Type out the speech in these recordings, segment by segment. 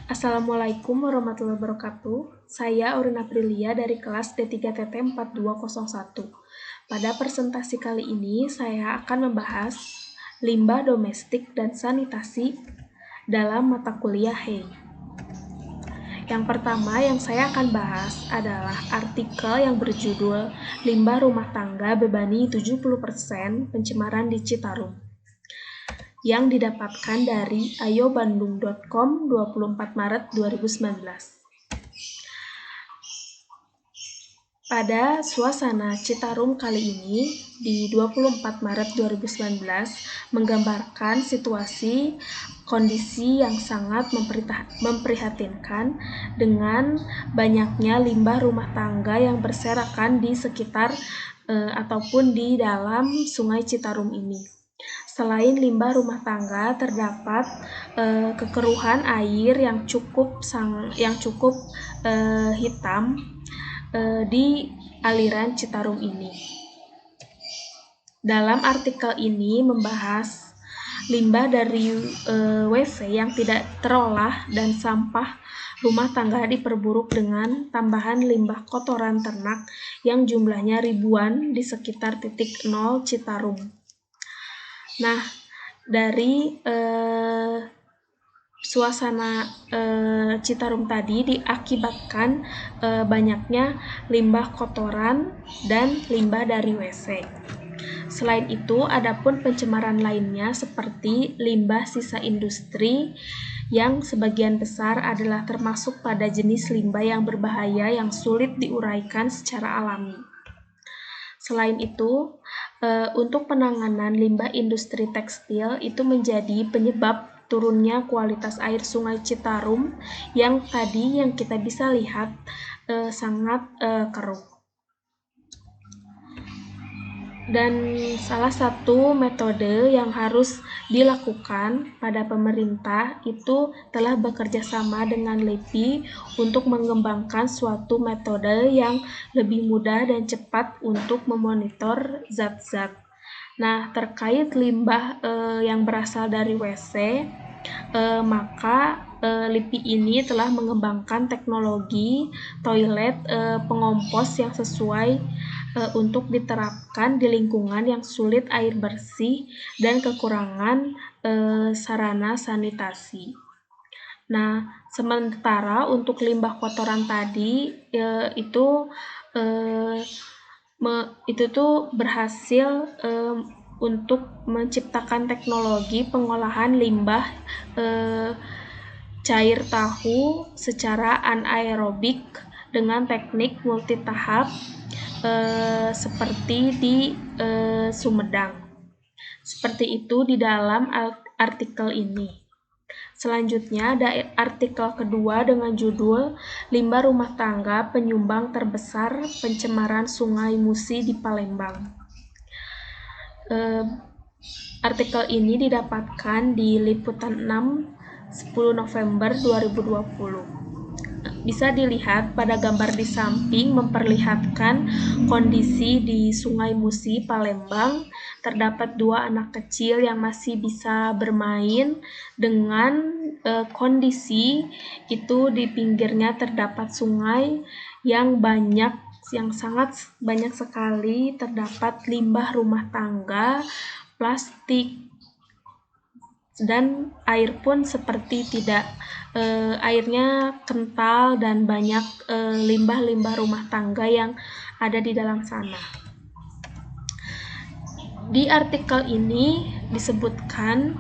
Assalamualaikum warahmatullahi wabarakatuh. Saya Aurin Aprilia dari kelas D3TT 4201. Pada presentasi kali ini, saya akan membahas limbah domestik dan sanitasi dalam mata kuliah HEI. Yang pertama yang saya akan bahas adalah artikel yang berjudul Limbah Rumah Tangga Bebani 70% Pencemaran di Citarum, yang didapatkan dari ayobandung.com 24 Maret 2019. Pada suasana Citarum kali ini, di 24 Maret 2019, menggambarkan situasi kondisi yang sangat memprihatinkan dengan banyaknya limbah rumah tangga yang berserakan di sekitar ataupun di dalam Sungai Citarum ini. Selain limbah rumah tangga, terdapat kekeruhan air yang cukup hitam di aliran Citarum ini. Dalam artikel ini membahas limbah dari WC yang tidak terolah dan sampah rumah tangga diperburuk dengan tambahan limbah kotoran ternak yang jumlahnya ribuan di sekitar titik nol Citarum. Nah, dari suasana Citarum tadi diakibatkan banyaknya limbah kotoran dan limbah dari WC. Selain itu, adapun pencemaran lainnya seperti limbah sisa industri yang sebagian besar adalah termasuk pada jenis limbah yang berbahaya yang sulit diuraikan secara alami. Selain itu, untuk penanganan limbah industri tekstil itu menjadi penyebab turunnya kualitas air Sungai Citarum yang tadi yang kita bisa lihat sangat keruh. Dan salah satu metode yang harus dilakukan pada pemerintah itu telah bekerja sama dengan LIPI untuk mengembangkan suatu metode yang lebih mudah dan cepat untuk memonitor zat-zat. Nah, terkait limbah yang berasal dari WC, maka LIPI ini telah mengembangkan teknologi toilet pengompos yang sesuai untuk diterapkan di lingkungan yang sulit air bersih dan kekurangan sarana sanitasi. Nah, sementara untuk limbah kotoran tadi itu berhasil untuk menciptakan teknologi pengolahan limbah cair tahu secara anaerobik dengan teknik multitahap seperti di Sumedang. Seperti itu di dalam artikel ini. Selanjutnya ada artikel kedua dengan judul Limbah Rumah Tangga Penyumbang Terbesar Pencemaran Sungai Musi di Palembang. Artikel ini didapatkan di Liputan 6 10 November 2020. Bisa dilihat pada gambar di samping memperlihatkan kondisi di Sungai Musi, Palembang. Terdapat 2 anak kecil yang masih bisa bermain dengan kondisi itu di pinggirnya terdapat sungai yang sangat banyak sekali terdapat limbah rumah tangga, plastik, dan air pun seperti airnya kental dan banyak limbah-limbah rumah tangga yang ada di dalam sana. Di artikel ini disebutkan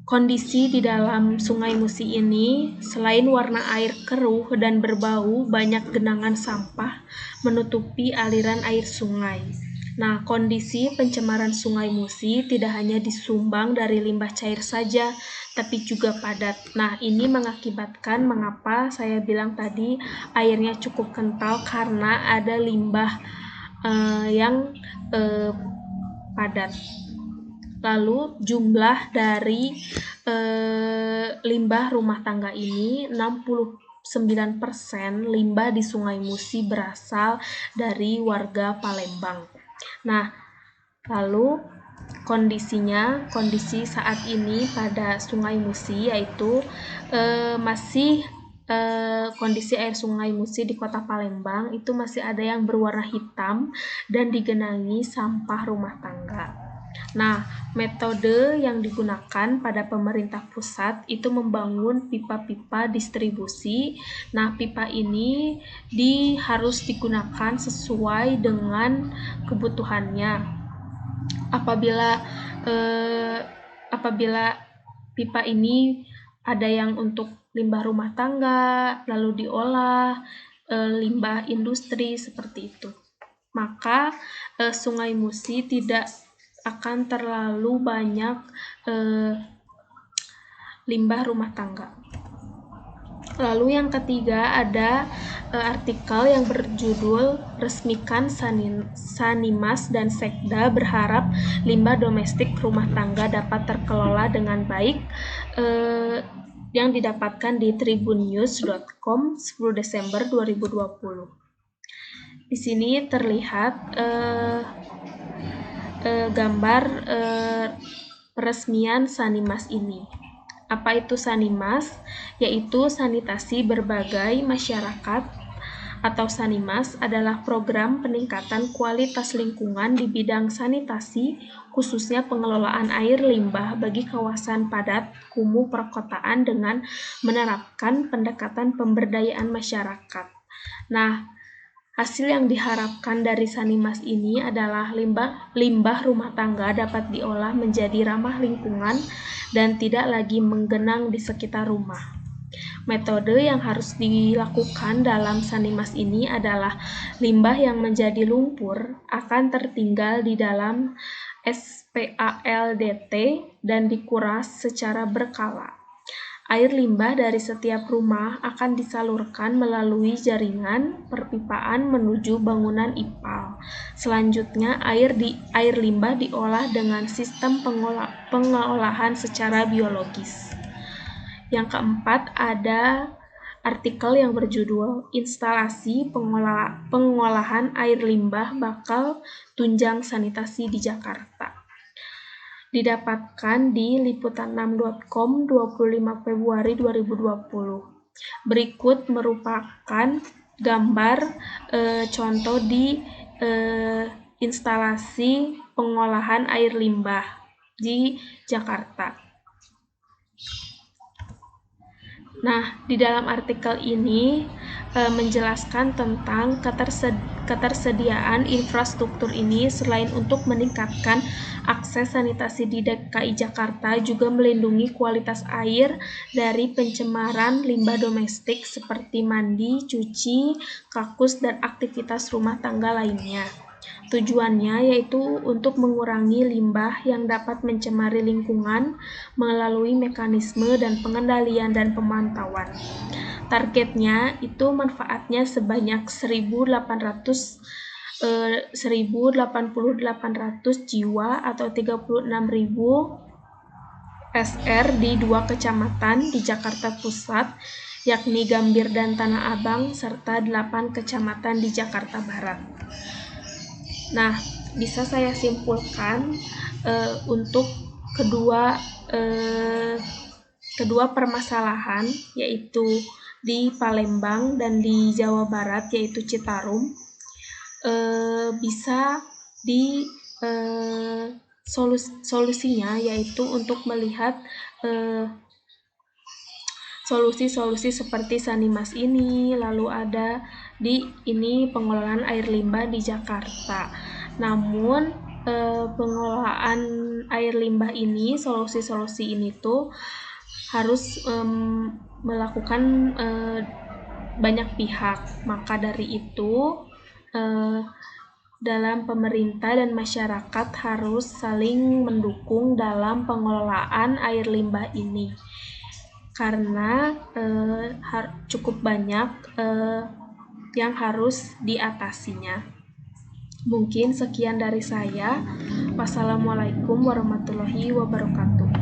kondisi di dalam Sungai Musi ini, selain warna air keruh dan berbau, banyak genangan sampah menutupi aliran air sungai. Nah, kondisi pencemaran Sungai Musi tidak hanya disumbang dari limbah cair saja, tapi juga padat. Nah, ini mengakibatkan mengapa saya bilang tadi airnya cukup kental karena ada limbah yang padat. Lalu jumlah dari limbah rumah tangga ini 69% limbah di Sungai Musi berasal dari warga Palembang. Nah, lalu kondisi saat ini pada Sungai Musi yaitu masih kondisi air Sungai Musi di Kota Palembang itu masih ada yang berwarna hitam dan digenangi sampah rumah tangga. Nah, metode yang digunakan pada pemerintah pusat itu membangun pipa-pipa distribusi. Nah, pipa ini harus digunakan sesuai dengan kebutuhannya. Apabila pipa ini ada yang untuk limbah rumah tangga, lalu diolah, limbah industri seperti itu, maka Sungai Musi tidak akan terlalu banyak limbah rumah tangga. Lalu yang ketiga ada artikel yang berjudul Resmikan Sanimas dan Sekda berharap limbah domestik rumah tangga dapat terkelola dengan baik, yang didapatkan di tribunnews.com 10 Desember 2020. Di sini terlihat gambar peresmian Sanimas ini. Apa itu Sanimas? Yaitu sanitasi berbagai masyarakat atau Sanimas adalah program peningkatan kualitas lingkungan di bidang sanitasi, khususnya pengelolaan air limbah bagi kawasan padat kumuh perkotaan dengan menerapkan pendekatan pemberdayaan masyarakat. Nah, hasil yang diharapkan dari Sanimas ini adalah limbah rumah tangga dapat diolah menjadi ramah lingkungan dan tidak lagi menggenang di sekitar rumah. Metode yang harus dilakukan dalam Sanimas ini adalah limbah yang menjadi lumpur akan tertinggal di dalam SPALDT dan dikuras secara berkala. Air limbah dari setiap rumah akan disalurkan melalui jaringan perpipaan menuju bangunan IPAL. Selanjutnya, air limbah diolah dengan sistem pengolahan secara biologis. Yang keempat, ada artikel yang berjudul Instalasi Pengolahan Air Limbah Bakal Tunjang Sanitasi di Jakarta. Didapatkan di liputan6.com 25 Februari 2020. Berikut merupakan gambar contoh di instalasi pengolahan air limbah di Jakarta. Nah, di dalam artikel ini menjelaskan tentang ketersediaan infrastruktur ini selain untuk meningkatkan akses sanitasi di DKI Jakarta juga melindungi kualitas air dari pencemaran limbah domestik seperti mandi, cuci, kakus, dan aktivitas rumah tangga lainnya. Tujuannya yaitu untuk mengurangi limbah yang dapat mencemari lingkungan melalui mekanisme dan pengendalian dan pemantauan. Targetnya itu manfaatnya sebanyak 1.800 jiwa atau 36.000 SR di 2 kecamatan di Jakarta Pusat, yakni Gambir dan Tanah Abang, serta 8 kecamatan di Jakarta Barat. Nah, bisa saya simpulkan untuk kedua permasalahan, yaitu di Palembang dan di Jawa Barat, yaitu Citarum, bisa solusinya yaitu untuk melihat solusi-solusi seperti Sanimas ini, lalu ada pengelolaan air limbah di Jakarta. Namun pengelolaan air limbah ini, solusi-solusi ini tuh harus melakukan banyak pihak. Maka dari itu dalam pemerintah dan masyarakat harus saling mendukung dalam pengelolaan air limbah ini. Karena cukup banyak yang harus diatasinya. Mungkin sekian dari saya. Wassalamualaikum warahmatullahi wabarakatuh.